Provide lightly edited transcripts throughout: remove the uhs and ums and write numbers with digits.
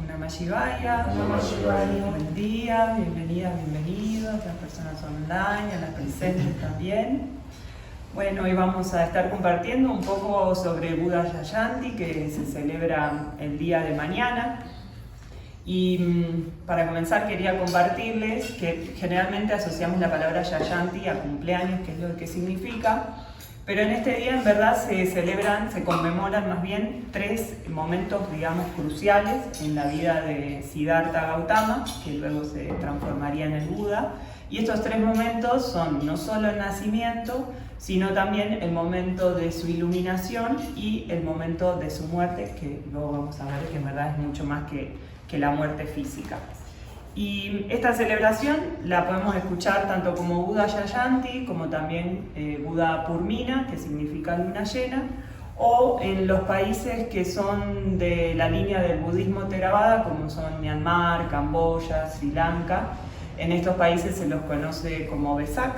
Namah Shivaya. Namah Shivaya. Buen día, bienvenidas, bienvenidos, las personas online, a las presentes también. Bueno, hoy vamos a estar compartiendo un poco sobre Buddha Jayanti, que se celebra el día de mañana. Y para comenzar quería compartirles que generalmente asociamos la palabra Jayanti a cumpleaños, que es lo que significa, pero en este día en verdad se conmemoran más bien tres momentos, digamos, cruciales en la vida de Siddhartha Gautama, que luego se transformaría en el Buda. Y estos tres momentos son no solo el nacimiento, sino también el momento de su iluminación y el momento de su muerte, que luego vamos a ver que en verdad es mucho más que la muerte física. Y esta celebración la podemos escuchar tanto como Buddha Jayanti, como también Buddha Purnima, que significa luna llena, o en los países que son de la línea del budismo Theravada, como son Myanmar, Camboya, Sri Lanka. En estos países se los conoce como Vesak,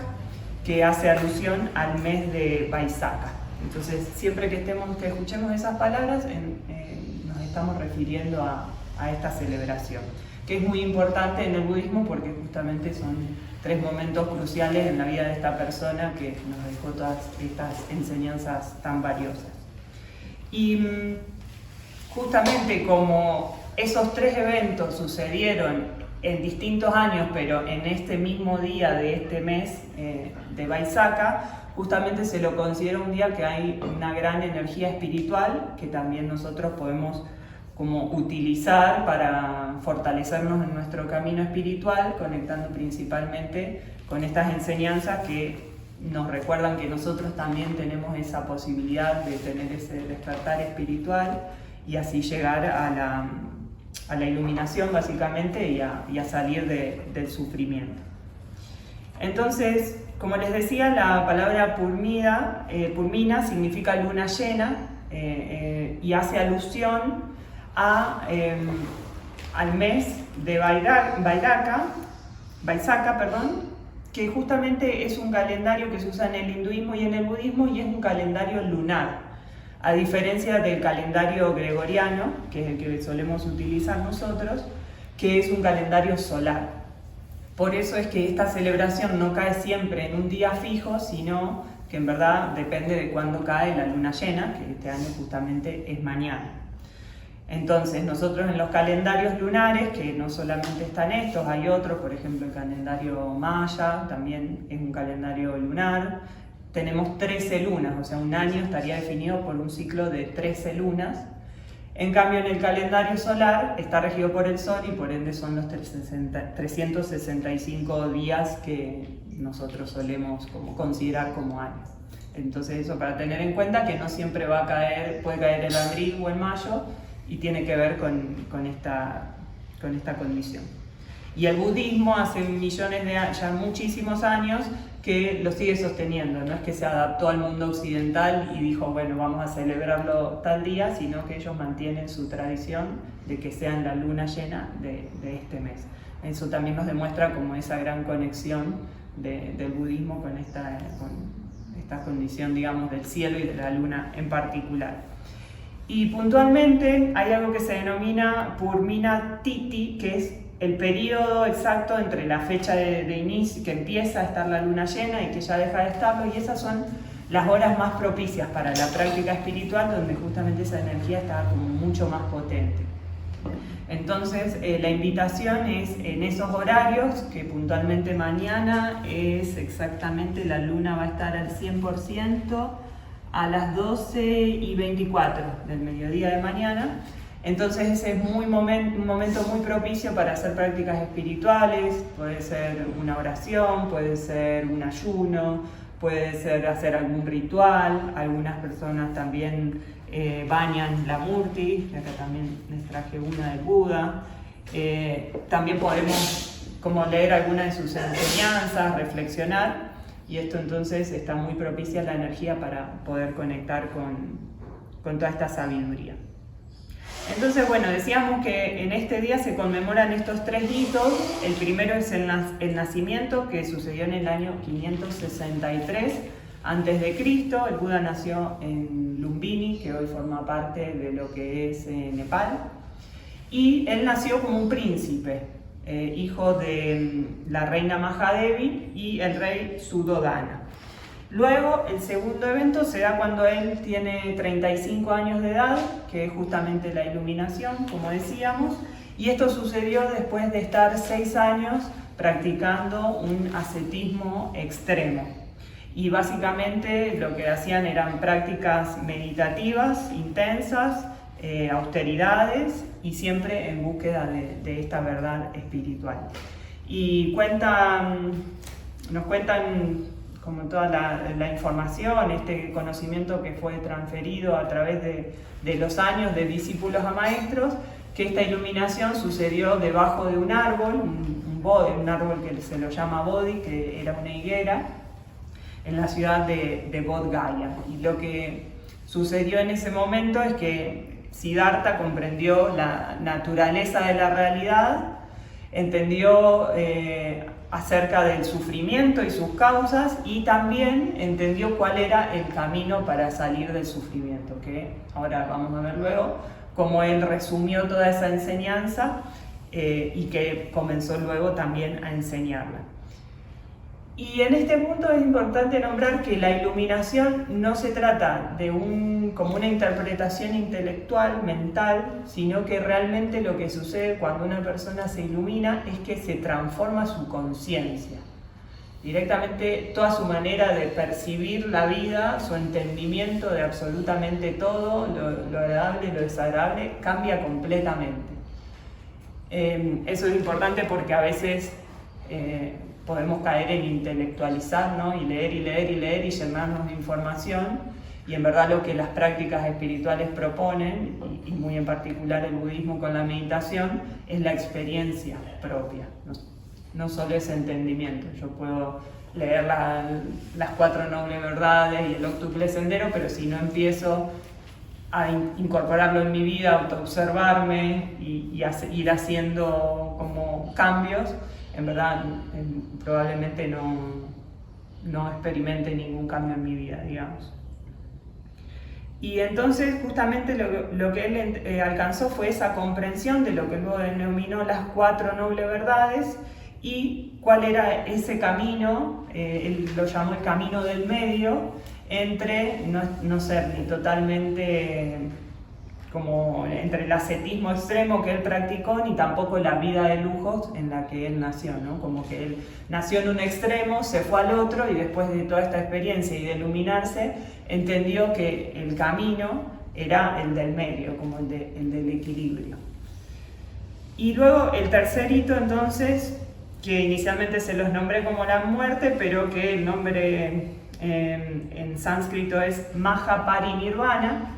que hace alusión al mes de Vaisakha. Entonces, siempre que escuchemos esas palabras, nos estamos refiriendo a esta celebración, que es muy importante en el budismo porque justamente son tres momentos cruciales en la vida de esta persona que nos dejó todas estas enseñanzas tan valiosas. Y justamente como esos tres eventos sucedieron en distintos años, pero en este mismo día de este mes de Vaisakha, justamente se lo considera un día que hay una gran energía espiritual que también nosotros podemos como utilizar para fortalecernos en nuestro camino espiritual, conectando principalmente con estas enseñanzas que nos recuerdan que nosotros también tenemos esa posibilidad de tener ese despertar espiritual y así llegar a la iluminación básicamente y a salir del sufrimiento. Entonces, como les decía, la palabra Purnima significa luna llena y hace alusión al mes de Vaisakha, que justamente es un calendario que se usa en el hinduismo y en el budismo y es un calendario lunar, a diferencia del calendario gregoriano, que es el que solemos utilizar nosotros, que es un calendario solar. Por eso es que esta celebración no cae siempre en un día fijo, sino que en verdad depende de cuándo cae la luna llena, que este año justamente es mañana. Entonces nosotros en los calendarios lunares, que no solamente están estos, hay otros, por ejemplo el calendario maya, también es un calendario lunar, tenemos 13 lunas, o sea un año estaría definido por un ciclo de 13 lunas. En cambio en el calendario solar está regido por el sol y por ende son los 365 días que nosotros solemos considerar como años. Entonces eso para tener en cuenta que no siempre puede caer en abril o en mayo, y tiene que ver con esta condición. Y el budismo hace ya muchísimos años que lo sigue sosteniendo, no es que se adaptó al mundo occidental y dijo, bueno, vamos a celebrarlo tal día, sino que ellos mantienen su tradición de que sea en la luna llena de este mes. Eso también nos demuestra como esa gran conexión del budismo con esta condición, digamos, del cielo y de la luna en particular. Y puntualmente hay algo que se denomina Purnima Tithi, que es el periodo exacto entre la fecha de inicio, que empieza a estar la luna llena y que ya deja de estarlo, y esas son las horas más propicias para la práctica espiritual, donde justamente esa energía está como mucho más potente. Entonces la invitación es en esos horarios, que puntualmente mañana es exactamente, la luna va a estar al 100%, a las 12:24 del mediodía de mañana. Entonces ese es un momento muy propicio para hacer prácticas espirituales, puede ser una oración, puede ser un ayuno, puede ser hacer algún ritual. Algunas personas también bañan la murti, acá también les traje una del Buda. También podemos como leer algunas de sus enseñanzas, reflexionar. Y esto entonces está muy propicia la energía para poder conectar con toda esta sabiduría. Entonces, bueno, decíamos que en este día se conmemoran estos tres hitos. El primero es el nacimiento, que sucedió en el año 563 a.C. El Buda nació en Lumbini, que hoy forma parte de lo que es Nepal. y él nació como un príncipe, hijo de la reina Mahadevi y el rey Suddhodana. Luego, el segundo evento se da cuando él tiene 35 años de edad, que es justamente la iluminación, como decíamos, y esto sucedió después de estar 6 años practicando un ascetismo extremo. Y básicamente lo que hacían eran prácticas meditativas, intensas, austeridades y siempre en búsqueda de esta verdad espiritual. Y nos cuentan como toda la información, este conocimiento que fue transferido a través de los años de discípulos a maestros, que esta iluminación sucedió debajo de un árbol, un árbol que se lo llama Bodhi, que era una higuera, en la ciudad de Bodh Gaya. Y lo que sucedió en ese momento es que Siddhartha comprendió la naturaleza de la realidad, entendió acerca del sufrimiento y sus causas, y también entendió cuál era el camino para salir del sufrimiento, que ahora vamos a ver luego cómo él resumió toda esa enseñanza y que comenzó luego también a enseñarla. Y en este punto es importante nombrar que la iluminación no se trata de como una interpretación intelectual, mental, sino que realmente lo que sucede cuando una persona se ilumina es que se transforma su conciencia. Directamente toda su manera de percibir la vida, su entendimiento de absolutamente todo, lo agradable y lo desagradable, cambia completamente. Eso es importante porque a veces podemos caer en intelectualizar, ¿no? Y leer y leer y leer y llenarnos de información, y en verdad lo que las prácticas espirituales proponen, y muy en particular el budismo con la meditación, es la experiencia propia, no solo ese entendimiento. Yo puedo leer las 4 nobles verdades y el octuple sendero, pero si no empiezo a incorporarlo en mi vida, autoobservarme y ir haciendo como cambios, en verdad probablemente no experimente ningún cambio en mi vida, digamos. Y entonces justamente lo que él alcanzó fue esa comprensión de lo que luego denominó las 4 nobles verdades, y cuál era ese camino, él lo llamó el camino del medio, entre no ser ni totalmente como entre el ascetismo extremo que él practicó, ni tampoco la vida de lujos en la que él nació, ¿no? Como que él nació en un extremo, se fue al otro, y después de toda esta experiencia y de iluminarse, entendió que el camino era el del medio, como el del equilibrio. Y luego el tercer hito, entonces, que inicialmente se los nombré como la muerte, pero que el nombre en sánscrito es Mahaparinirvana,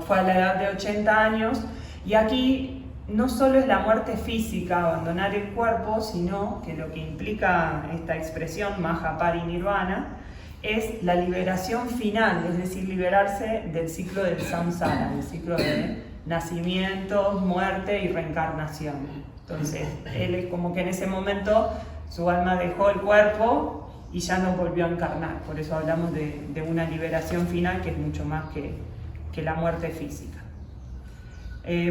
fue a la edad de 80 años, y aquí no solo es la muerte física, abandonar el cuerpo, sino que lo que implica esta expresión Mahaparinirvana es la liberación final, es decir, liberarse del ciclo del samsara, del ciclo de nacimiento, muerte y reencarnación. Entonces, él es como que en ese momento su alma dejó el cuerpo y ya no volvió a encarnar. Por eso hablamos de una liberación final que es mucho más que la muerte física.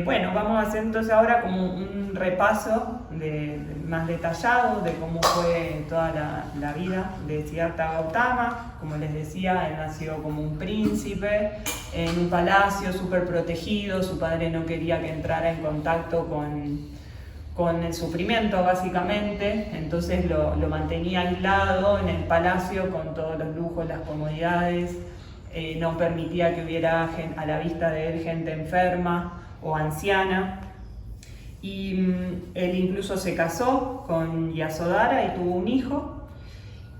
Bueno, vamos a hacer entonces ahora como un repaso más detallado de cómo fue toda la vida de Siddhartha Gautama. Como les decía, él nació como un príncipe en un palacio súper protegido. Su padre no quería que entrara en contacto con el sufrimiento, básicamente, entonces lo mantenía aislado en el palacio con todos los lujos, las comodidades, no permitía que hubiera a la vista de él gente enferma o anciana, y él incluso se casó con Yasodhara y tuvo un hijo,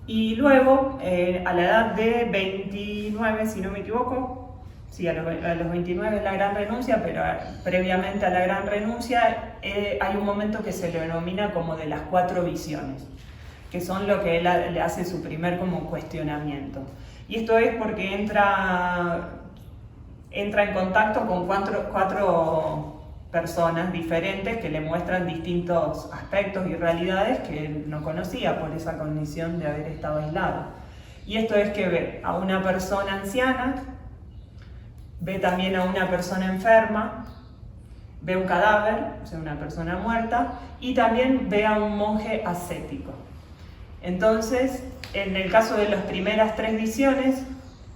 y luego a la edad de 29, si no me equivoco, sí, a los 29 es la gran renuncia, pero previamente a la gran renuncia hay un momento que se le denomina como de las 4 visiones, que son lo que él le hace su primer como cuestionamiento. Y esto es porque entra en contacto con cuatro personas diferentes que le muestran distintos aspectos y realidades que él no conocía por esa condición de haber estado aislado. Y esto es que ve a una persona anciana, ve también a una persona enferma, ve un cadáver, o sea, una persona muerta, y también ve a un monje ascético. Entonces, en el caso de las primeras 3 visiones,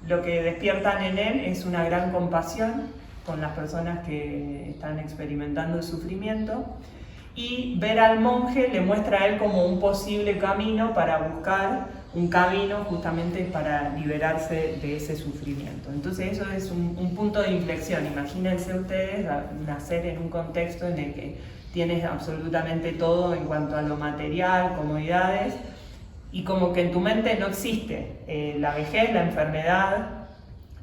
lo que despiertan en él es una gran compasión con las personas que están experimentando el sufrimiento, y ver al monje le muestra a él como un posible camino para buscar un camino justamente para liberarse de ese sufrimiento. Entonces eso es un punto de inflexión. Imagínense ustedes nacer en un contexto en el que tienes absolutamente todo en cuanto a lo material, comodidades, y como que en tu mente no existe la vejez, la enfermedad,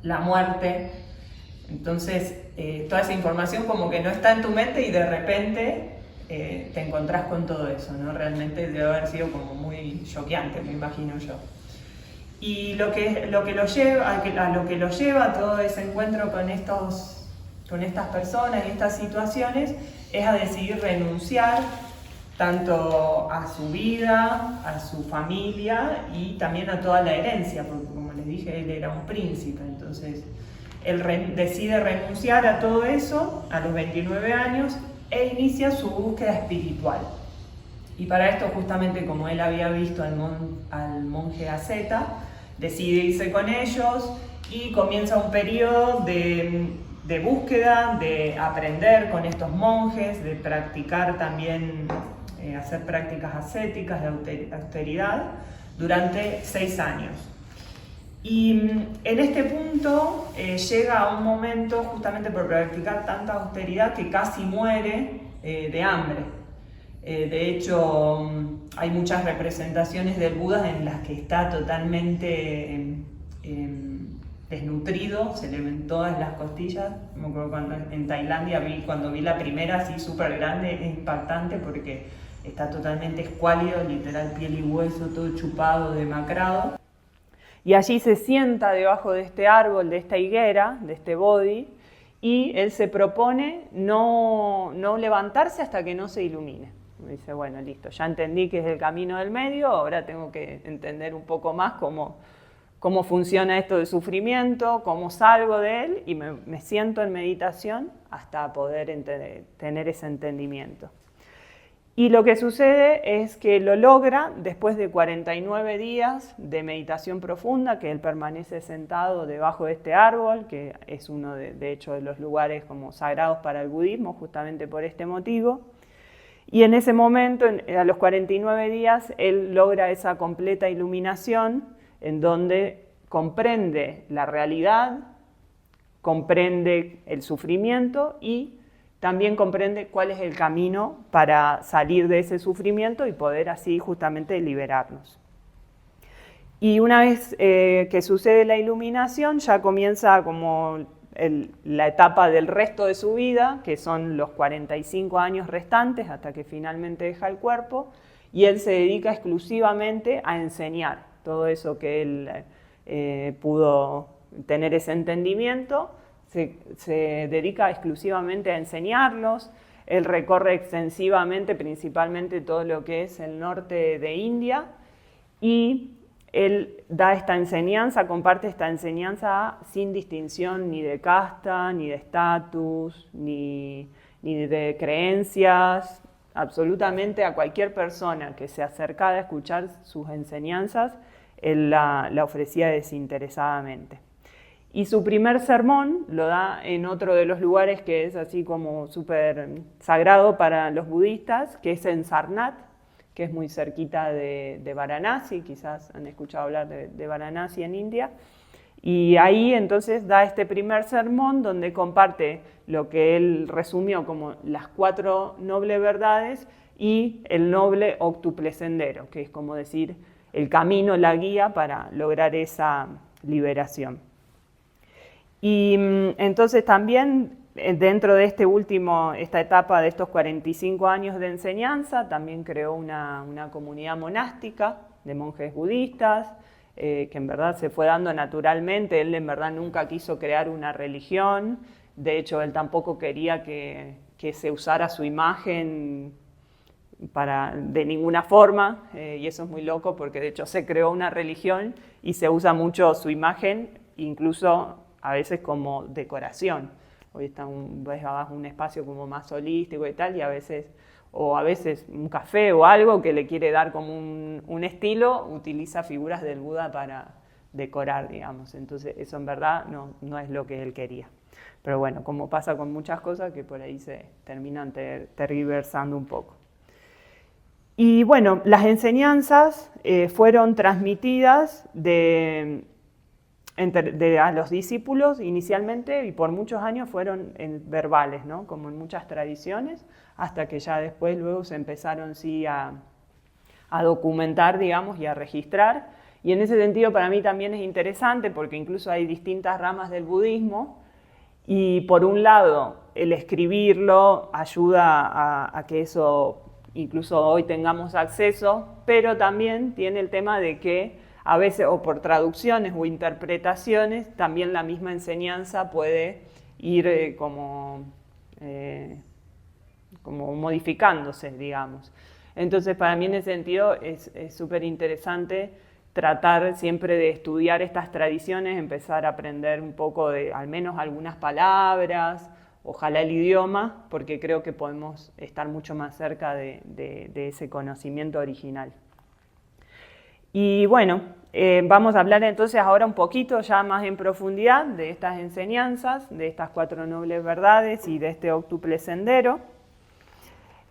la muerte. Entonces toda esa información como que no está en tu mente y de repente te encontrás con todo eso, ¿no? Realmente debe haber sido como muy choqueante, me imagino yo. Y lo que lo lleva a todo ese encuentro con estas personas y estas situaciones es a decidir renunciar tanto a su vida, a su familia y también a toda la herencia, porque como les dije, él era un príncipe, entonces él decide renunciar a todo eso a los 29 años e inicia su búsqueda espiritual. Y para esto, justamente como él había visto al monje asceta, decide irse con ellos y comienza un periodo de búsqueda, de aprender con estos monjes, de practicar también, hacer prácticas ascéticas de austeridad durante 6 años. Y en este punto llega a un momento, justamente por practicar tanta austeridad, que casi muere de hambre. De hecho, hay muchas representaciones del Buda en las que está totalmente desnutrido, se le ven todas las costillas. Me acuerdo cuando en Tailandia cuando vi la primera así súper grande, es impactante porque está totalmente escuálido, literal piel y hueso, todo chupado, demacrado. Y allí se sienta debajo de este árbol, de esta higuera, de este bodhi, y él se propone no levantarse hasta que no se ilumine. Dice, bueno, listo, ya entendí que es el camino del medio, ahora tengo que entender un poco más cómo funciona esto del sufrimiento, cómo salgo de él, y me siento en meditación hasta poder tener ese entendimiento. Y lo que sucede es que lo logra después de 49 días de meditación profunda, que él permanece sentado debajo de este árbol, que es uno de hecho de los lugares como sagrados para el budismo, justamente por este motivo. Y en ese momento, a los 49 días, él logra esa completa iluminación en donde comprende la realidad, comprende el sufrimiento y también comprende cuál es el camino para salir de ese sufrimiento y poder así justamente liberarnos. Y una vez que sucede la iluminación, ya comienza como la etapa del resto de su vida, que son los 45 años restantes hasta que finalmente deja el cuerpo, y él se dedica exclusivamente a enseñar todo eso que él pudo tener ese entendimiento. Se dedica exclusivamente a enseñarlos. Él recorre extensivamente, principalmente todo lo que es el norte de India, y él da esta enseñanza, comparte esta enseñanza sin distinción ni de casta, ni de estatus, ni de creencias. Absolutamente a cualquier persona que se acercara a escuchar sus enseñanzas, él la ofrecía desinteresadamente. Y su primer sermón lo da en otro de los lugares que es así como súper sagrado para los budistas, que es en Sarnath, que es muy cerquita de Varanasi, quizás han escuchado hablar de Varanasi en India. Y ahí entonces da este primer sermón donde comparte lo que él resumió como las 4 nobles verdades y el noble óctuple sendero, que es como decir el camino, la guía para lograr esa liberación. Y entonces también dentro de esta etapa de estos 45 años de enseñanza, también creó una comunidad monástica de monjes budistas, que en verdad se fue dando naturalmente. Él en verdad nunca quiso crear una religión, de hecho él tampoco quería que se usara su imagen de ninguna forma, y eso es muy loco porque de hecho se creó una religión y se usa mucho su imagen, incluso a veces como decoración. Hoy está un espacio como más holístico y tal, y a veces un café o algo que le quiere dar como un estilo, utiliza figuras del Buda para decorar, digamos. Entonces eso en verdad no es lo que él quería. Pero bueno, como pasa con muchas cosas que por ahí se terminan tergiversando un poco. Y bueno, las enseñanzas fueron transmitidas a los discípulos inicialmente, y por muchos años fueron verbales, ¿no? Como en muchas tradiciones, hasta que ya después luego se empezaron sí a documentar, digamos, y a registrar. Y en ese sentido para mí también es interesante porque incluso hay distintas ramas del budismo, y por un lado el escribirlo ayuda a que eso incluso hoy tengamos acceso, pero también tiene el tema de que a veces o por traducciones o interpretaciones también la misma enseñanza puede ir como modificándose, digamos. Entonces para mí en ese sentido es súper interesante tratar siempre de estudiar estas tradiciones, empezar a aprender un poco de al menos algunas palabras, ojalá el idioma, porque creo que podemos estar mucho más cerca de ese conocimiento original. Y bueno, vamos a hablar entonces ahora un poquito ya más en profundidad de estas enseñanzas, de estas 4 nobles verdades y de este óctuple sendero.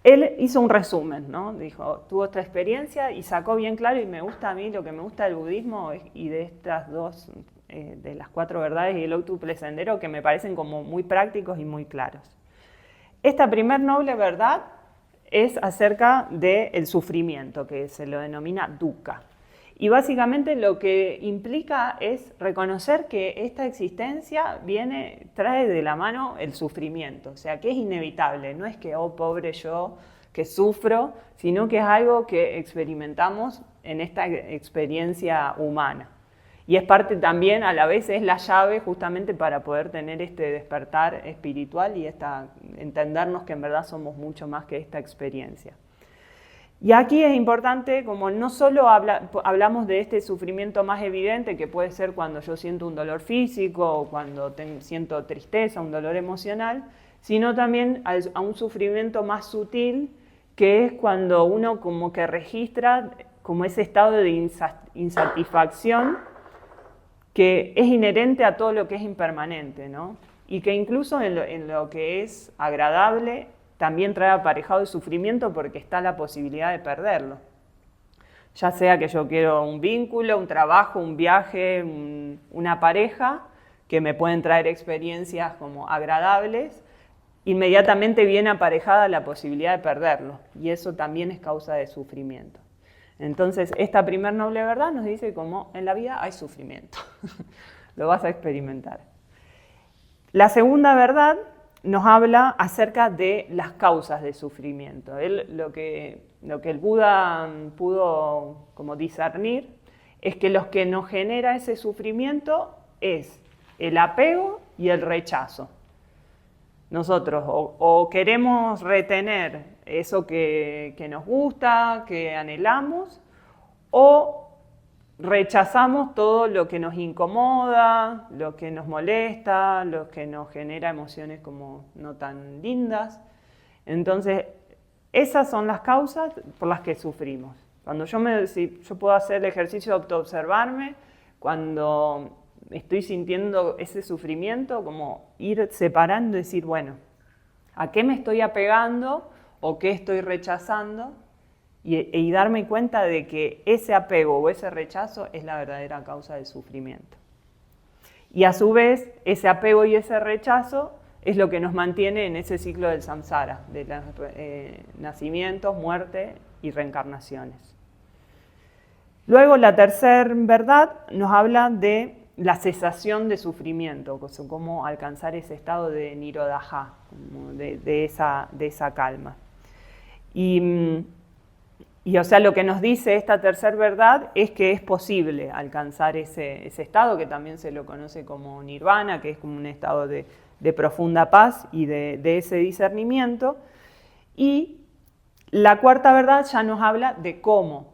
Él hizo un resumen, ¿no? Dijo, tuvo esta experiencia y sacó bien claro, y me gusta a mí, lo que me gusta del budismo y de estas dos, de las 4 verdades y el óctuple sendero, que me parecen como muy prácticos y muy claros. Esta primer noble verdad es acerca del sufrimiento, que se lo denomina dukkha. Y básicamente lo que implica es reconocer que esta existencia trae de la mano el sufrimiento, o sea, que es inevitable, no es que, oh, pobre yo que sufro, sino que es algo que experimentamos en esta experiencia humana. Y es parte también, a la vez, es la llave justamente para poder tener este despertar espiritual y entendernos que en verdad somos mucho más que esta experiencia. Y aquí es importante, como no solo hablamos de este sufrimiento más evidente, que puede ser cuando yo siento un dolor físico o cuando siento tristeza, un dolor emocional, sino también a un sufrimiento más sutil, que es cuando uno como que registra como ese estado de insatisfacción que es inherente a todo lo que es impermanente, ¿no? Y que incluso en lo que es agradable también trae aparejado el sufrimiento porque está la posibilidad de perderlo. Ya sea que yo quiero un vínculo, un trabajo, un viaje, una pareja, que me pueden traer experiencias como agradables, inmediatamente viene aparejada la posibilidad de perderlo, y eso también es causa de sufrimiento. Entonces, esta primer noble verdad nos dice como en la vida hay sufrimiento, lo vas a experimentar. La segunda verdad nos habla acerca de las causas de sufrimiento. Lo que el Buda pudo como discernir es que lo que nos genera ese sufrimiento es el apego y el rechazo. Nosotros o queremos retener eso que nos gusta, que anhelamos, o rechazamos todo lo que nos incomoda, lo que nos molesta, lo que nos genera emociones como no tan lindas. Entonces, esas son las causas por las que sufrimos. Cuando yo puedo hacer el ejercicio de autoobservarme, cuando estoy sintiendo ese sufrimiento, como ir separando y decir, bueno, ¿a qué me estoy apegando o qué estoy rechazando? Y darme cuenta de que ese apego o ese rechazo es la verdadera causa del sufrimiento. Y a su vez, ese apego y ese rechazo es lo que nos mantiene en ese ciclo del samsara, de los nacimientos, muerte y reencarnaciones. Luego, la tercera verdad nos habla de la cesación de sufrimiento, cómo alcanzar ese estado de nirodha, de esa calma. Y o sea, lo que nos dice esta tercera verdad es que es posible alcanzar ese estado, que también se lo conoce como nirvana, que es como un estado de profunda paz y de ese discernimiento. Y la cuarta verdad ya nos habla de cómo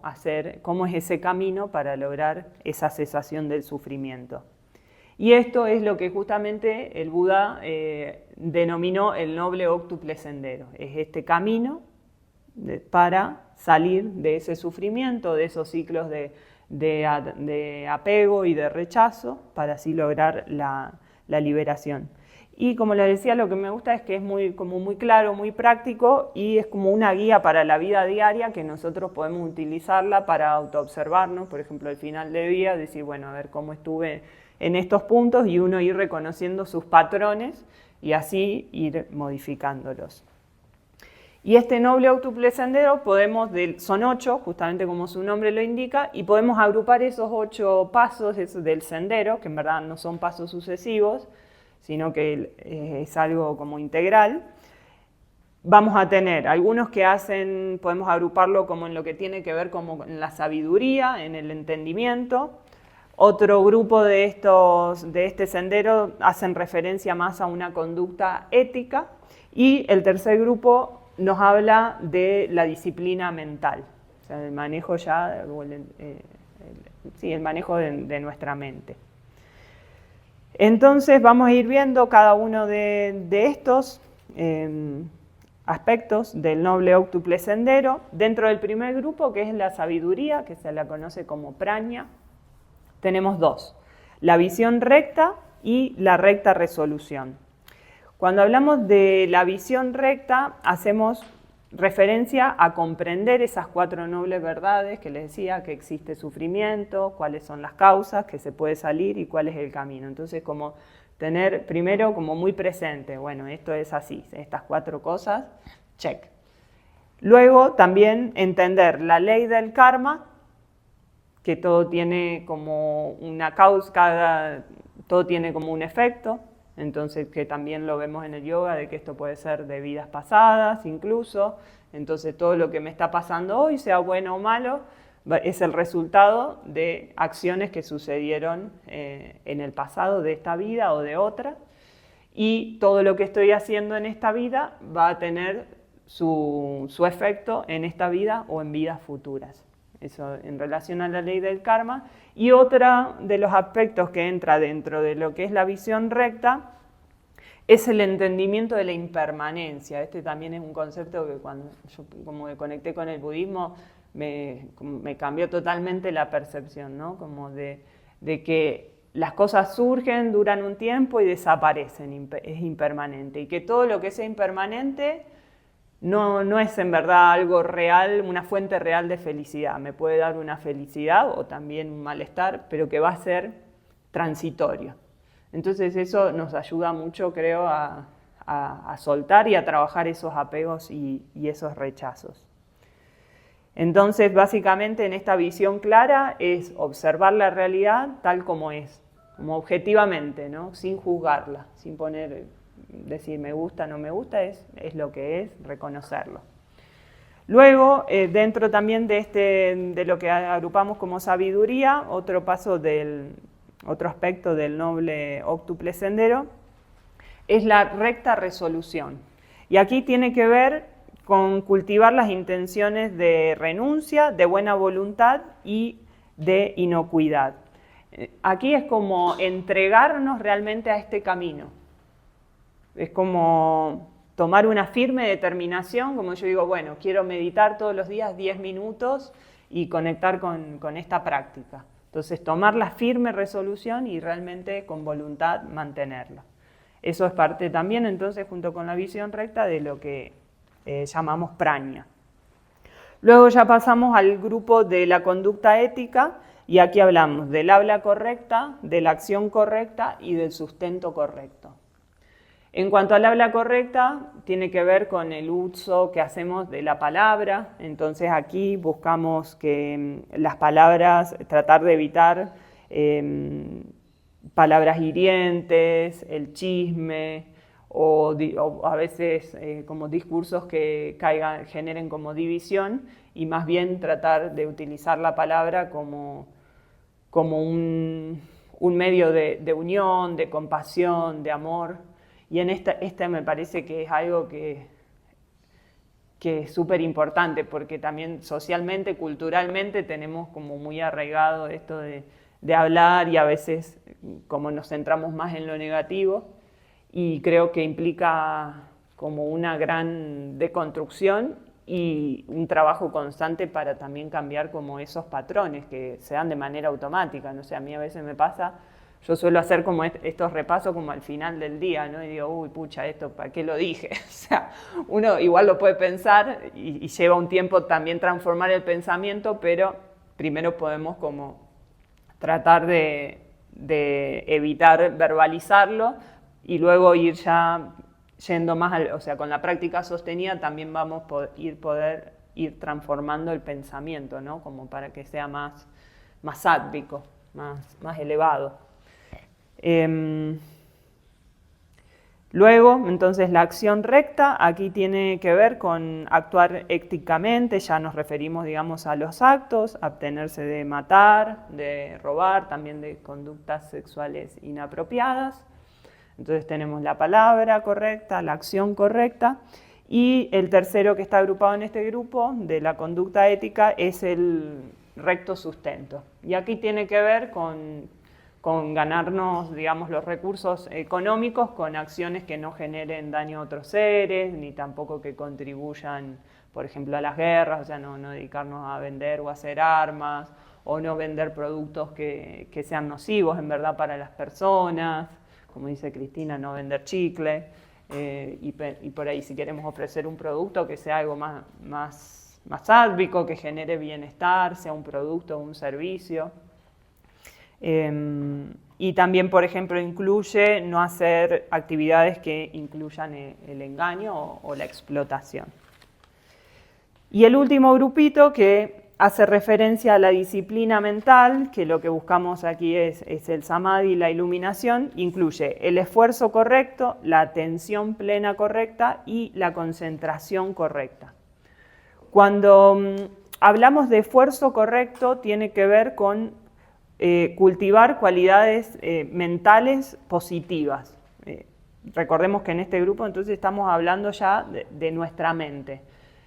es ese camino para lograr esa cesación del sufrimiento. Y esto es lo que justamente el Buda denominó el noble óctuple sendero. Es este camino para salir de ese sufrimiento, de esos ciclos de apego y de rechazo, para así lograr la liberación. Y como les decía, lo que me gusta es que es muy claro, muy práctico, y es como una guía para la vida diaria que nosotros podemos utilizarla para autoobservarnos. Por ejemplo, al final del día, decir, bueno, a ver cómo estuve en estos puntos, y uno ir reconociendo sus patrones y así ir modificándolos. Y este noble óctuple sendero son 8, justamente como su nombre lo indica, y podemos agrupar esos 8 pasos del sendero, que en verdad no son pasos sucesivos, sino que es algo como integral. Vamos a tener algunos que podemos agruparlo como en lo que tiene que ver como en la sabiduría, en el entendimiento. Otro grupo de este sendero hacen referencia más a una conducta ética, y el tercer grupo nos habla de la disciplina mental, o sea, el manejo el manejo de nuestra mente. Entonces vamos a ir viendo cada uno de estos aspectos del noble óctuple sendero. Dentro del primer grupo, que es la sabiduría, que se la conoce como praña, tenemos 2, la visión recta y la recta resolución. Cuando hablamos de la visión recta, hacemos referencia a comprender esas 4 nobles verdades que les decía, que existe sufrimiento, cuáles son las causas, que se puede salir y cuál es el camino. Entonces, como tener primero como muy presente, bueno, esto es así, estas 4 cosas, check. Luego también entender la ley del karma, que todo tiene como una causa, todo tiene como un efecto. Entonces, que también lo vemos en el yoga, de que esto puede ser de vidas pasadas incluso. Entonces, todo lo que me está pasando hoy, sea bueno o malo, es el resultado de acciones que sucedieron en el pasado de esta vida o de otra. Y todo lo que estoy haciendo en esta vida va a tener su efecto en esta vida o en vidas futuras. Eso en relación a la ley del karma. Y otro de los aspectos que entra dentro de lo que es la visión recta es el entendimiento de la impermanencia. Este también es un concepto que cuando yo como me conecté con el budismo me cambió totalmente la percepción, ¿no? Como de que las cosas surgen, duran un tiempo y desaparecen, es impermanente. Y que todo lo que sea impermanente no es en verdad algo real, una fuente real de felicidad. Me puede dar una felicidad o también un malestar, pero que va a ser transitorio. Entonces eso nos ayuda mucho, creo, a soltar y a trabajar esos apegos y esos rechazos. Entonces, básicamente en esta visión clara es observar la realidad tal como es, como objetivamente, ¿no? Sin juzgarla, sin decir me gusta, no me gusta, es lo que es, reconocerlo. Luego, dentro también de lo que agrupamos como sabiduría, otro aspecto del noble óctuple sendero es la recta resolución. Y aquí tiene que ver con cultivar las intenciones de renuncia, de buena voluntad y de inocuidad. Aquí es como entregarnos realmente a este camino. Es como tomar una firme determinación, como yo digo, bueno, quiero meditar todos los días 10 minutos y conectar con esta práctica. Entonces, tomar la firme resolución y realmente con voluntad mantenerla. Eso es parte también, entonces, junto con la visión recta, de lo que llamamos praña. Luego ya pasamos al grupo de la conducta ética, y aquí hablamos del habla correcta, de la acción correcta y del sustento correcto. En cuanto al habla correcta, tiene que ver con el uso que hacemos de la palabra. Entonces aquí buscamos que las palabras, tratar de evitar palabras hirientes, el chisme, o a veces como discursos que generen como división, y más bien tratar de utilizar la palabra como un medio de unión, de compasión, de amor. Y en esta me parece que es algo que es súper importante, porque también socialmente, culturalmente tenemos como muy arraigado esto de hablar, y a veces como nos centramos más en lo negativo. y creo que implica como una gran deconstrucción y un trabajo constante para también cambiar como esos patrones que se dan de manera automática. No sé, a mí a veces me pasa, yo suelo hacer como estos repasos como al final del día, ¿no? Y digo, uy, pucha, esto, ¿para qué lo dije? O sea, uno igual lo puede pensar y lleva un tiempo también transformar el pensamiento, pero primero podemos como tratar de evitar verbalizarlo y luego ir ya yendo más, o sea, con la práctica sostenida también vamos a poder ir transformando el pensamiento, ¿no? Como para que sea más sádvico, más elevado. Luego, entonces, la acción recta aquí tiene que ver con actuar éticamente, ya nos referimos, digamos, a los actos, abstenerse de matar, de robar, también de conductas sexuales inapropiadas. Entonces tenemos la palabra correcta, la acción correcta, y el tercero que está agrupado en este grupo de la conducta ética es el recto sustento. Y aquí tiene que ver con ganarnos, digamos, los recursos económicos con acciones que no generen daño a otros seres, ni tampoco que contribuyan, por ejemplo, a las guerras, o sea, no dedicarnos a vender o a hacer armas, o no vender productos que sean nocivos en verdad para las personas, como dice Cristina, no vender chicle, y por ahí si queremos ofrecer un producto que sea algo más sádvico, que genere bienestar, sea un producto o un servicio. Y también, por ejemplo, incluye no hacer actividades que incluyan el engaño o la explotación. Y el último grupito que hace referencia a la disciplina mental, que lo que buscamos aquí es el samadhi, la iluminación, incluye el esfuerzo correcto, la atención plena correcta y la concentración correcta. Cuando hablamos de esfuerzo correcto, tiene que ver con cultivar cualidades mentales positivas. Recordemos que en este grupo entonces estamos hablando ya de nuestra mente.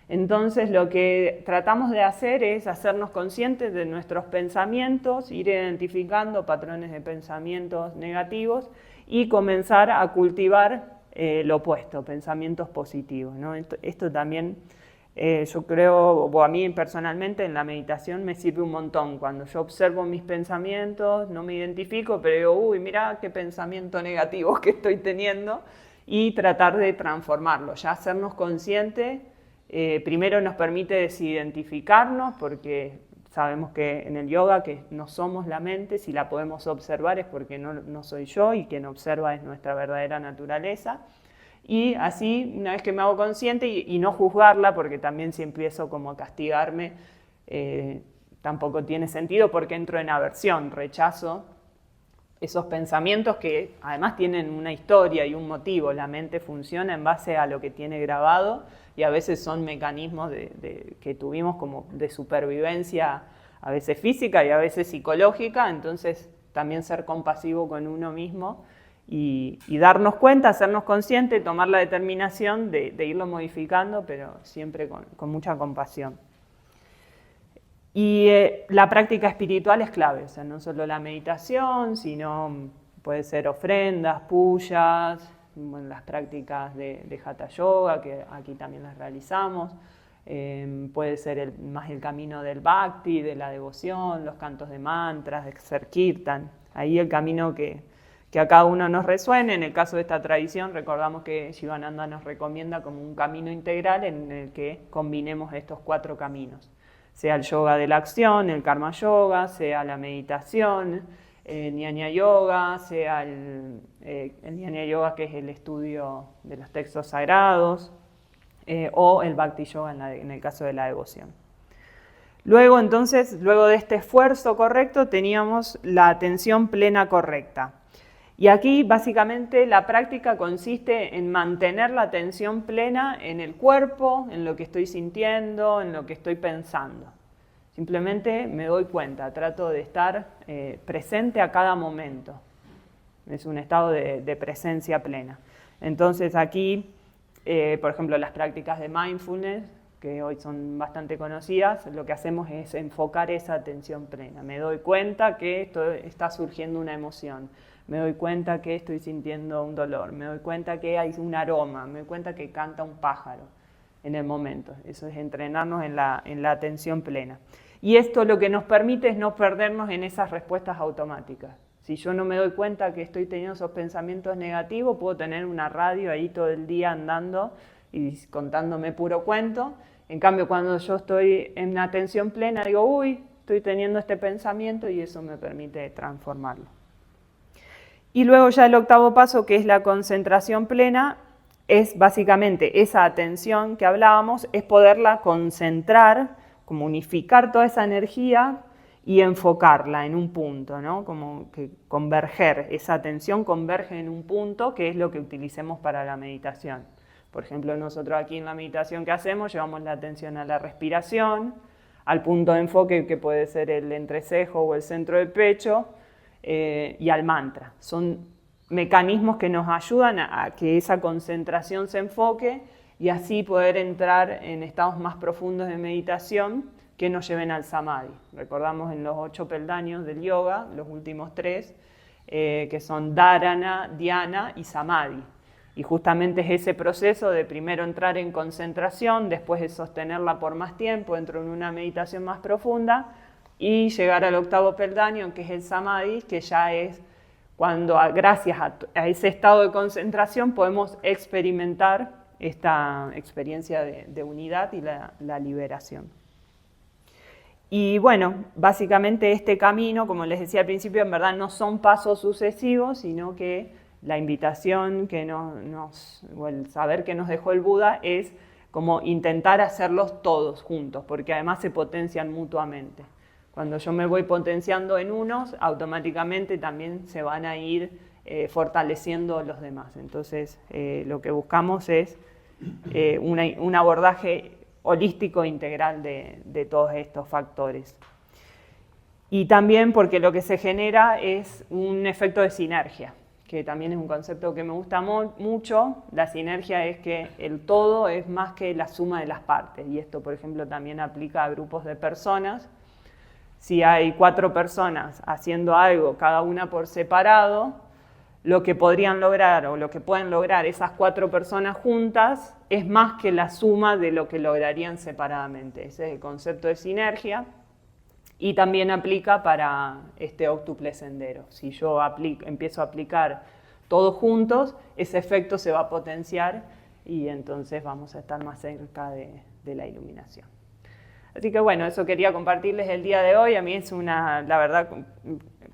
Entonces lo que tratamos de hacer es hacernos conscientes de nuestros pensamientos, ir identificando patrones de pensamientos negativos y comenzar a cultivar lo opuesto, pensamientos positivos, ¿no? Esto también yo creo, o a mí personalmente en la meditación me sirve un montón. Cuando yo observo mis pensamientos, no me identifico, pero digo, uy, mira qué pensamiento negativo que estoy teniendo, y tratar de transformarlo, ya hacernos conscientes. Primero nos permite desidentificarnos, porque sabemos que en el yoga que no somos la mente, si la podemos observar es porque no soy yo, y quien observa es nuestra verdadera naturaleza. Y así, una vez que me hago consciente y no juzgarla, porque también si empiezo como a castigarme, tampoco tiene sentido, porque entro en aversión, rechazo esos pensamientos que además tienen una historia y un motivo. La mente funciona en base a lo que tiene grabado, y a veces son mecanismos que tuvimos como de supervivencia, a veces física y a veces psicológica. Entonces también ser compasivo con uno mismo y darnos cuenta, hacernos conscientes, tomar la determinación de irlo modificando, pero siempre con mucha compasión. Y la práctica espiritual es clave, o sea, no solo la meditación, sino puede ser ofrendas, puyas, bueno, las prácticas de Hatha Yoga, que aquí también las realizamos. Puede ser más el camino del bhakti, de la devoción, los cantos de mantras, de hacer kirtan. Ahí el camino que a cada uno nos resuene. En el caso de esta tradición, recordamos que Shivananda nos recomienda como un camino integral en el que combinemos estos 4 caminos. Sea el yoga de la acción, el karma yoga, sea la meditación, el jnana yoga, sea el jnana yoga, que es el estudio de los textos sagrados, o el bhakti yoga en el caso de la devoción. Luego, entonces, luego de este esfuerzo correcto, teníamos la atención plena correcta. Y aquí, básicamente, la práctica consiste en mantener la atención plena en el cuerpo, en lo que estoy sintiendo, en lo que estoy pensando. Simplemente me doy cuenta, trato de estar presente a cada momento. Es un estado de presencia plena. Entonces aquí, por ejemplo, las prácticas de mindfulness, que hoy son bastante conocidas, lo que hacemos es enfocar esa atención plena. Me doy cuenta que está surgiendo una emoción. me doy cuenta que estoy sintiendo un dolor, me doy cuenta que hay un aroma, me doy cuenta que canta un pájaro en el momento. Eso es entrenarnos en la atención plena. Y esto lo que nos permite es no perdernos en esas respuestas automáticas. Si yo no me doy cuenta que estoy teniendo esos pensamientos negativos, puedo tener una radio ahí todo el día andando y contándome puro cuento. En cambio, cuando yo estoy en atención plena, digo, uy, estoy teniendo este pensamiento, y eso me permite transformarlo. Y luego ya el octavo paso, que es la concentración plena, es básicamente esa atención que hablábamos, es poderla concentrar, como unificar toda esa energía y enfocarla en un punto, ¿no? Como que converger, esa atención converge en un punto, que es lo que utilicemos para la meditación. Por ejemplo, nosotros aquí en la meditación que hacemos llevamos la atención a la respiración, al punto de enfoque que puede ser el entrecejo o el centro del pecho, y al mantra. Son mecanismos que nos ayudan a que esa concentración se enfoque y así poder entrar en estados más profundos de meditación que nos lleven al samadhi. Recordamos en los 8 peldaños del yoga, los últimos 3, que son dharana, dhyana y samadhi. Y justamente es ese proceso de primero entrar en concentración, después de sostenerla por más tiempo, entro en una meditación más profunda y llegar al octavo peldaño, que es el samadhi, que ya es cuando gracias a ese estado de concentración podemos experimentar esta experiencia de unidad y la liberación. Y bueno, básicamente este camino, como les decía al principio, en verdad no son pasos sucesivos, sino que la invitación o el saber que nos dejó el Buda es como intentar hacerlos todos juntos, porque además se potencian mutuamente. Cuando yo me voy potenciando en unos, automáticamente también se van a ir fortaleciendo los demás. Entonces, lo que buscamos es un abordaje holístico integral de todos estos factores. Y también porque lo que se genera es un efecto de sinergia, que también es un concepto que me gusta mucho. La sinergia es que el todo es más que la suma de las partes, y esto, por ejemplo, también aplica a grupos de personas. Si hay 4 personas haciendo algo, cada una por separado, lo que podrían lograr o lo que pueden lograr esas 4 personas juntas es más que la suma de lo que lograrían separadamente. Ese es el concepto de sinergia, y también aplica para este óctuple sendero. Si yo empiezo a aplicar todos juntos, ese efecto se va a potenciar y entonces vamos a estar más cerca de la iluminación. Así que bueno, eso quería compartirles el día de hoy. A mí es la verdad,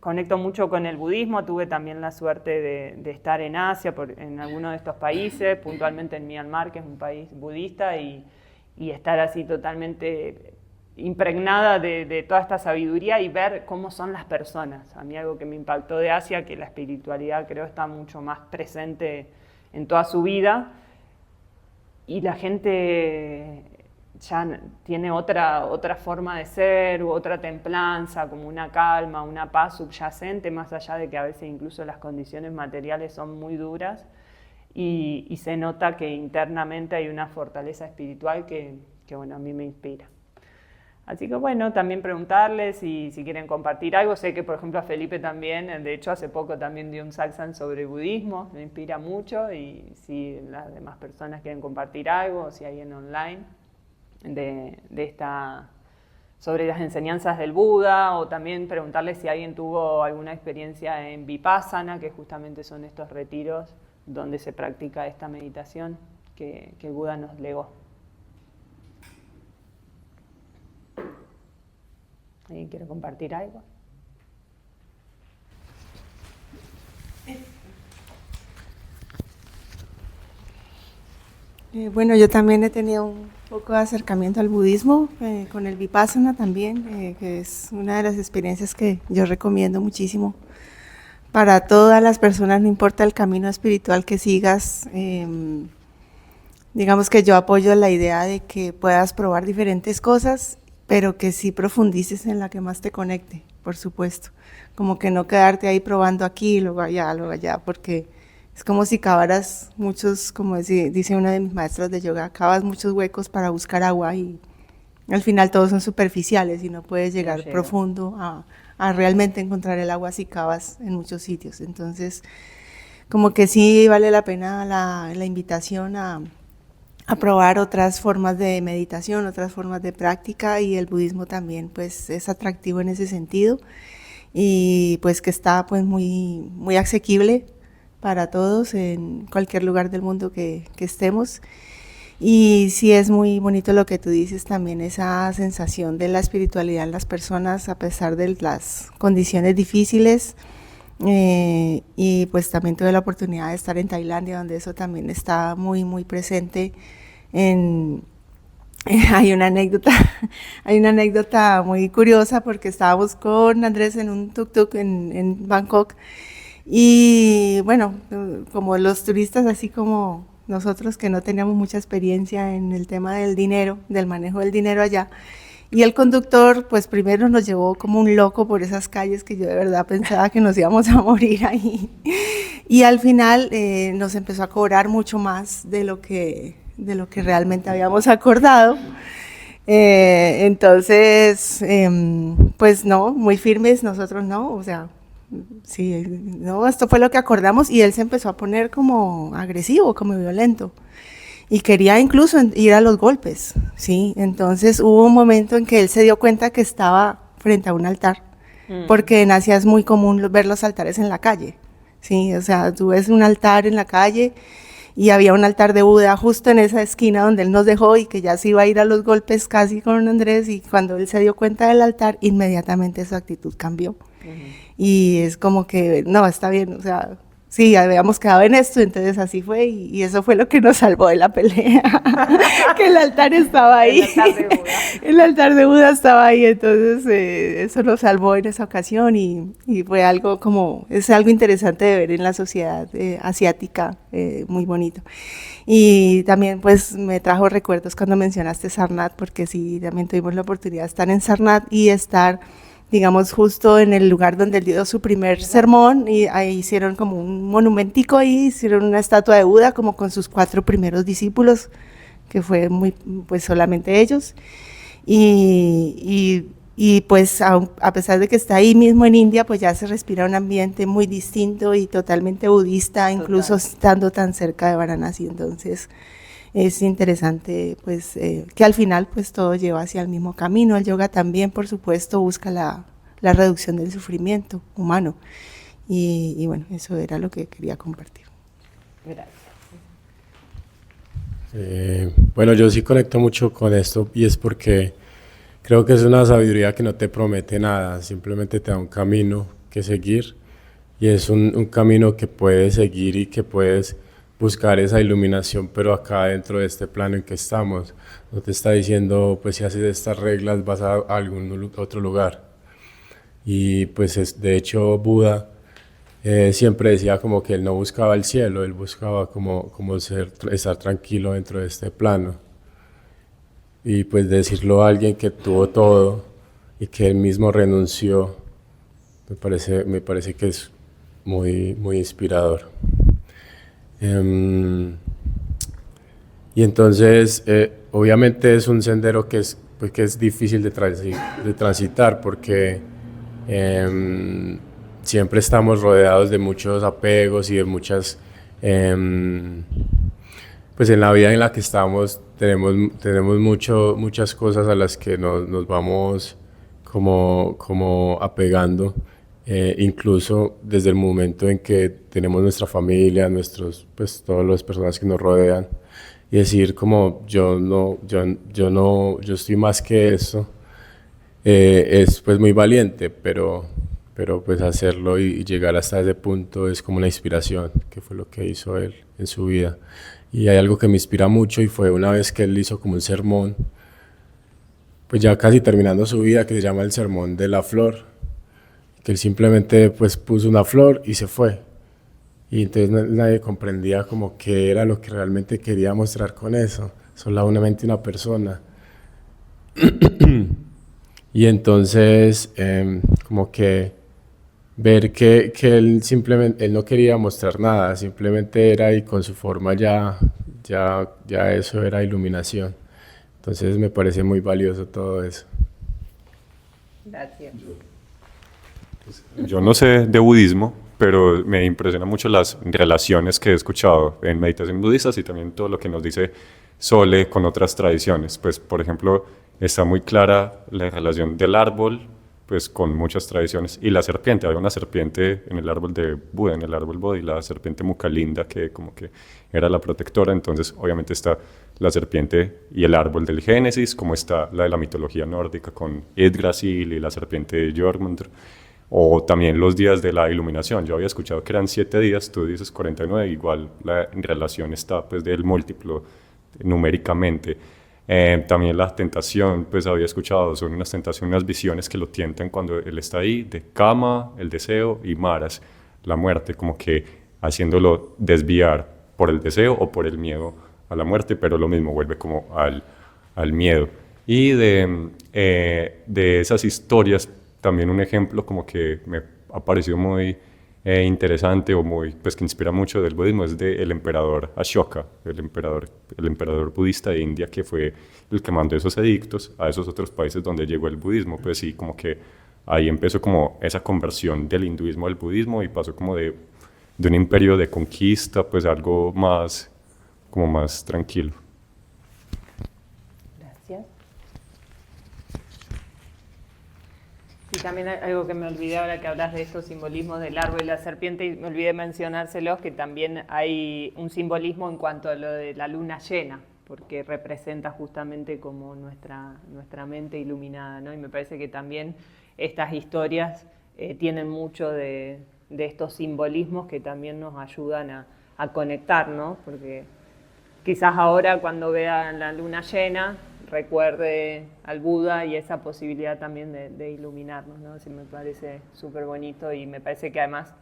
conecto mucho con el budismo. Tuve también la suerte de estar en Asia, en alguno de estos países, puntualmente en Myanmar, que es un país budista, y estar así totalmente impregnada de toda esta sabiduría y ver cómo son las personas. A mí algo que me impactó de Asia, que la espiritualidad creo está mucho más presente en toda su vida, y la gente ya tiene otra forma de ser, u otra templanza, como una calma, una paz subyacente, más allá de que a veces incluso las condiciones materiales son muy duras, y se nota que internamente hay una fortaleza espiritual que bueno, a mí me inspira. Así que bueno, también preguntarles si quieren compartir algo. Sé que por ejemplo a Felipe también, de hecho hace poco también dio un satsang sobre budismo, me inspira mucho, y si las demás personas quieren compartir algo, o si hay en online sobre las enseñanzas del Buda, o también preguntarles si alguien tuvo alguna experiencia en Vipassana, que justamente son estos retiros donde se practica esta meditación que el Buda nos legó. ¿Alguien quiere compartir algo? Bueno, yo también he tenido un poco de acercamiento al budismo, con el Vipassana también, que es una de las experiencias que yo recomiendo muchísimo para todas las personas, no importa el camino espiritual que sigas. Digamos que yo apoyo la idea de que puedas probar diferentes cosas, pero que sí profundices en la que más te conecte, por supuesto. Como que no quedarte ahí probando aquí, luego allá, porque es como si cavaras muchos, como dice una de mis maestras de yoga, cavas muchos huecos para buscar agua y al final todos son superficiales y no puedes llegar profundo a realmente encontrar el agua si cavas en muchos sitios. Entonces, como que sí vale la pena la invitación a probar otras formas de meditación, otras formas de práctica, y el budismo también pues es atractivo en ese sentido, y pues que está pues muy, muy asequible para todos en cualquier lugar del mundo que estemos. Y sí es muy bonito lo que tú dices también, esa sensación de la espiritualidad en las personas a pesar de las condiciones difíciles. Y pues también tuve la oportunidad de estar en Tailandia, donde eso también está muy, muy presente. Hay una anécdota, hay una anécdota muy curiosa porque estábamos con Andrés en un tuk-tuk en Bangkok, y bueno, como los turistas, así como nosotros que no teníamos mucha experiencia en el tema del dinero, del manejo del dinero allá, y el conductor pues primero nos llevó como un loco por esas calles que yo de verdad pensaba que nos íbamos a morir ahí, y al final nos empezó a cobrar mucho más de lo que realmente habíamos acordado. Entonces, pues no, muy firmes nosotros, no, o sea, sí, no, esto fue lo que acordamos, y él se empezó a poner como agresivo, como violento, y quería incluso ir a los golpes, ¿sí? Entonces hubo un momento en que él se dio cuenta que estaba frente a un altar, porque en Asia es muy común ver los altares en la calle, ¿sí? O sea, tú ves un altar en la calle, y había un altar de Buda justo en esa esquina donde él nos dejó, y que ya se iba a ir a los golpes casi con Andrés, y cuando él se dio cuenta del altar, inmediatamente su actitud cambió. Y es como que, no, está bien, o sea, sí, habíamos quedado en esto, entonces así fue, y eso fue lo que nos salvó de la pelea, que el altar estaba ahí. El altar de Buda. El altar de Buda estaba ahí, entonces eso nos salvó en esa ocasión, y fue algo como, es algo interesante de ver en la sociedad asiática, muy bonito. Y también pues me trajo recuerdos cuando mencionaste Sarnath, porque sí, también tuvimos la oportunidad de estar en Sarnath y estar, digamos, justo en el lugar donde él dio su primer sermón, y ahí hicieron como un monumentico, ahí hicieron una estatua de Buda como con sus 4 primeros discípulos, que fue muy, pues solamente ellos, y pues a pesar de que está ahí mismo en India, pues ya se respira un ambiente muy distinto y totalmente budista, incluso estando tan cerca de Varanasi. Entonces es interesante pues que al final pues todo lleva hacia el mismo camino. El yoga también, por supuesto, busca la reducción del sufrimiento humano, y bueno, eso era lo que quería compartir. Gracias. Bueno, yo sí conecto mucho con esto, y es porque creo que es una sabiduría que no te promete nada, simplemente te da un camino que seguir, y es un camino que puedes seguir y que puedes buscar esa iluminación, pero acá dentro de este plano en que estamos. No te está diciendo, pues si haces estas reglas vas a algún otro lugar. Y pues de hecho Buda siempre decía como que él no buscaba el cielo, él buscaba como estar tranquilo dentro de este plano. Y pues decirlo a alguien que tuvo todo y que él mismo renunció, me parece que es muy, muy inspirador. Y entonces, obviamente es un sendero que es difícil de transitar, porque siempre estamos rodeados de muchos apegos y de muchas... pues en la vida en la que estamos tenemos muchas cosas a las que nos vamos como apegando, incluso desde el momento en que tenemos nuestra familia, pues todas las personas que nos rodean, y decir como yo estoy más que eso, es pues muy valiente, pero pues hacerlo y llegar hasta ese punto es como una inspiración, que fue lo que hizo él en su vida. Y hay algo que me inspira mucho, y fue una vez que él hizo como un sermón, pues ya casi terminando su vida, que se llama el Sermón de la Flor, que él simplemente pues puso una flor y se fue. Y entonces nadie comprendía como qué era lo que realmente quería mostrar con eso, solamente una persona. Y entonces como que ver que él simplemente, él no quería mostrar nada, simplemente era, y con su forma ya eso era iluminación. Entonces me parece muy valioso todo eso. Gracias. Yo no sé de budismo, pero me impresiona mucho las relaciones que he escuchado en meditaciones budistas y también todo lo que nos dice Sole con otras tradiciones. Pues, por ejemplo, está muy clara la relación del árbol, pues con muchas tradiciones, y la serpiente. Había una serpiente en el árbol de Buda, en el árbol Bodhi, la serpiente Mukalinda, que como que era la protectora. Entonces, obviamente está la serpiente y el árbol del Génesis, como está la de la mitología nórdica con Yggdrasil y la serpiente de Jormungandr. O también los días de la iluminación. Yo había escuchado que eran 7 días, tú dices 49, igual la relación está pues del múltiplo numéricamente. También la tentación, pues había escuchado, son unas tentaciones, unas visiones que lo tientan cuando él está ahí, de Kama, el deseo, y Maras, la muerte, como que haciéndolo desviar por el deseo o por el miedo a la muerte, pero lo mismo vuelve como al miedo. Y de esas historias, también un ejemplo como que me ha parecido muy interesante o muy, pues que inspira mucho del budismo es del emperador Ashoka, el emperador budista de India, que fue el que mandó esos edictos a esos otros países donde llegó el budismo. Pues sí, como que ahí empezó como esa conversión del hinduismo al budismo y pasó como de un imperio de conquista, pues algo más, como más tranquilo. Gracias. Y también hay algo que me olvidé ahora que hablas de estos simbolismos del árbol y la serpiente, y me olvidé mencionárselos, que también hay un simbolismo en cuanto a lo de la luna llena, porque representa justamente como nuestra mente iluminada, ¿no? Y me parece que también estas historias tienen mucho de estos simbolismos que también nos ayudan a conectar, ¿no? Porque quizás ahora cuando vean la luna llena recuerde al Buda y esa posibilidad también de iluminarnos, ¿no? Así me parece súper bonito, y me parece que además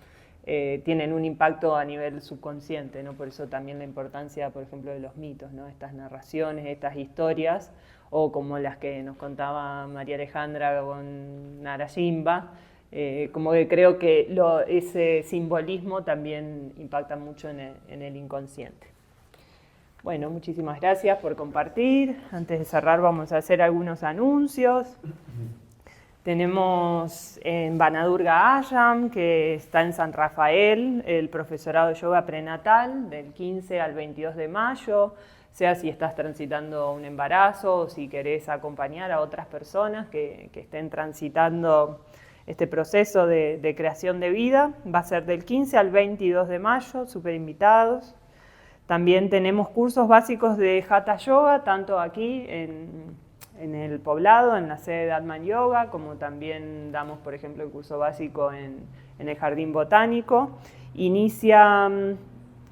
tienen un impacto a nivel subconsciente, ¿no? Por eso también la importancia, por ejemplo, de los mitos, ¿no? Estas narraciones, estas historias, o como las que nos contaba María Alejandra con Narasimha, como que creo que ese simbolismo también impacta mucho en el inconsciente. Bueno, muchísimas gracias por compartir. Antes de cerrar vamos a hacer algunos anuncios. Tenemos en Vanadurga Ashram, que está en San Rafael, el profesorado de yoga prenatal del 15 al 22 de mayo, sea si estás transitando un embarazo o si querés acompañar a otras personas que estén transitando este proceso de creación de vida. Va a ser del 15 al 22 de mayo, súper invitados. También tenemos cursos básicos de Hatha Yoga, tanto aquí en el poblado, en la sede de Atman Yoga, como también damos, por ejemplo, el curso básico en el Jardín Botánico. Inicia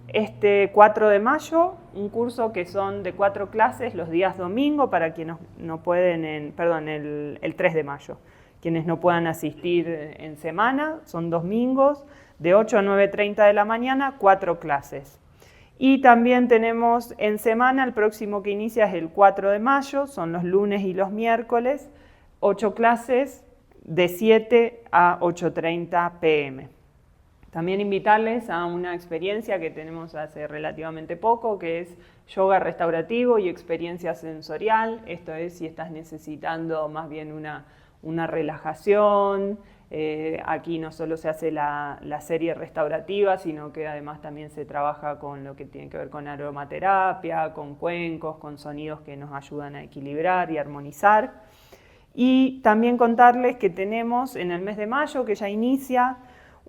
este 4 de mayo un curso que son de 4 clases los días domingo para quienes no pueden, el 3 de mayo. Quienes no puedan asistir en semana, son domingos, de 8 a 9:30 de la mañana, 4 clases. Y también tenemos en semana, el próximo que inicia es el 4 de mayo, son los lunes y los miércoles, 8 clases de 7 a 8:30 p.m. También invitarles a una experiencia que tenemos hace relativamente poco, que es yoga restaurativo y experiencia sensorial. Esto es si estás necesitando más bien una relajación. Aquí no solo se hace la serie restaurativa, sino que además también se trabaja con lo que tiene que ver con aromaterapia, con cuencos, con sonidos que nos ayudan a equilibrar y armonizar. Y también contarles que tenemos en el mes de mayo, que ya inicia,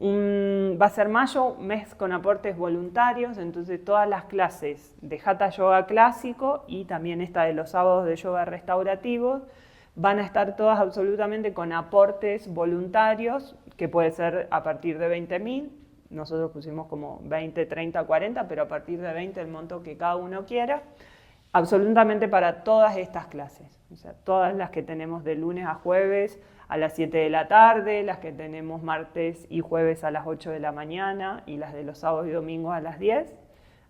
va a ser mayo, mes con aportes voluntarios, entonces todas las clases de Hatha Yoga clásico y también esta de los sábados de yoga restaurativos van a estar todas absolutamente con aportes voluntarios, que puede ser a partir de 20.000, nosotros pusimos como 20, 30, 40, pero a partir de 20 el monto que cada uno quiera, absolutamente para todas estas clases, o sea, todas las que tenemos de lunes a jueves a las 7 de la tarde, las que tenemos martes y jueves a las 8 de la mañana y las de los sábados y domingos a las 10,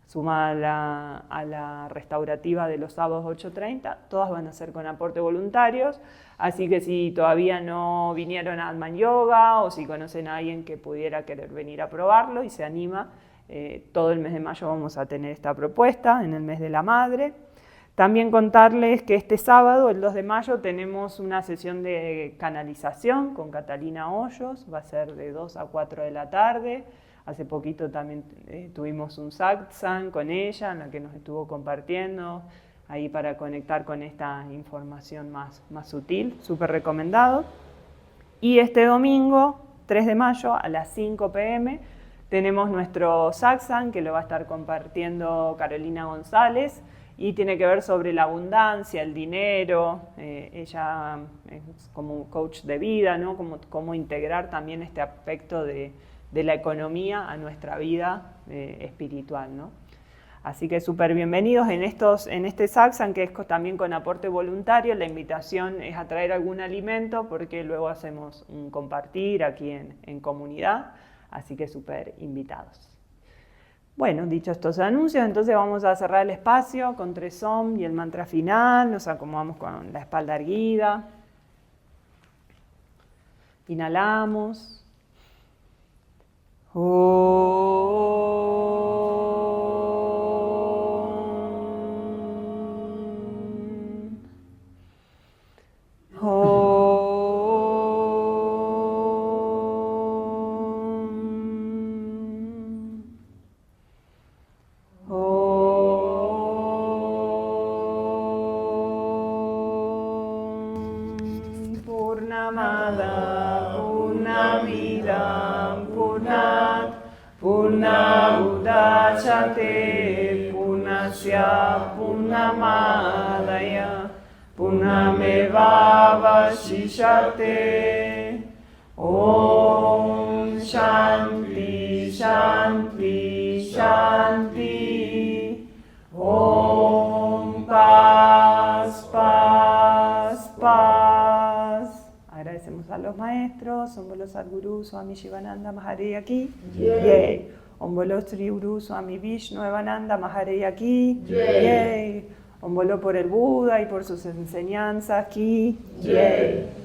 sumada a la restaurativa de los sábados 8:30, todas van a ser con aporte voluntarios, así que si todavía no vinieron a Atman Yoga o si conocen a alguien que pudiera querer venir a probarlo y se anima, todo el mes de mayo vamos a tener esta propuesta, en el mes de la madre. También contarles que este sábado, el 2 de mayo, tenemos una sesión de canalización con Catalina Hoyos, va a ser de 2 a 4 de la tarde. Hace poquito también tuvimos un satsang con ella, en la que nos estuvo compartiendo, ahí para conectar con esta información más sutil, súper recomendado. Y este domingo, 3 de mayo, a las 5 p.m., tenemos nuestro satsang, que lo va a estar compartiendo Carolina González, y tiene que ver sobre la abundancia, el dinero. Ella es como un coach de vida, ¿no? Cómo integrar también este aspecto de la economía a nuestra vida espiritual, ¿no? Así que súper bienvenidos en este satsang, que es también con aporte voluntario. La invitación es a traer algún alimento, porque luego hacemos un compartir aquí en comunidad, así que súper invitados. Bueno, dicho estos anuncios, entonces vamos a cerrar el espacio con 3 Om y el mantra final. Nos acomodamos con la espalda erguida. Inhalamos. Purnasya Purnamadaya Purnamevavashishate. Om Shanti Shanti Shanti. Om Paz Paz Paz. Agradecemos a los maestros, Om Bolo Sadguru Swami Shivananda Maharaj Ki Jai. Om Bolo Sri Guru Swami Vishnu Evananda Maharaj Ki Jai. Om Bolo por el Buda y por sus enseñanzas Ki Jai.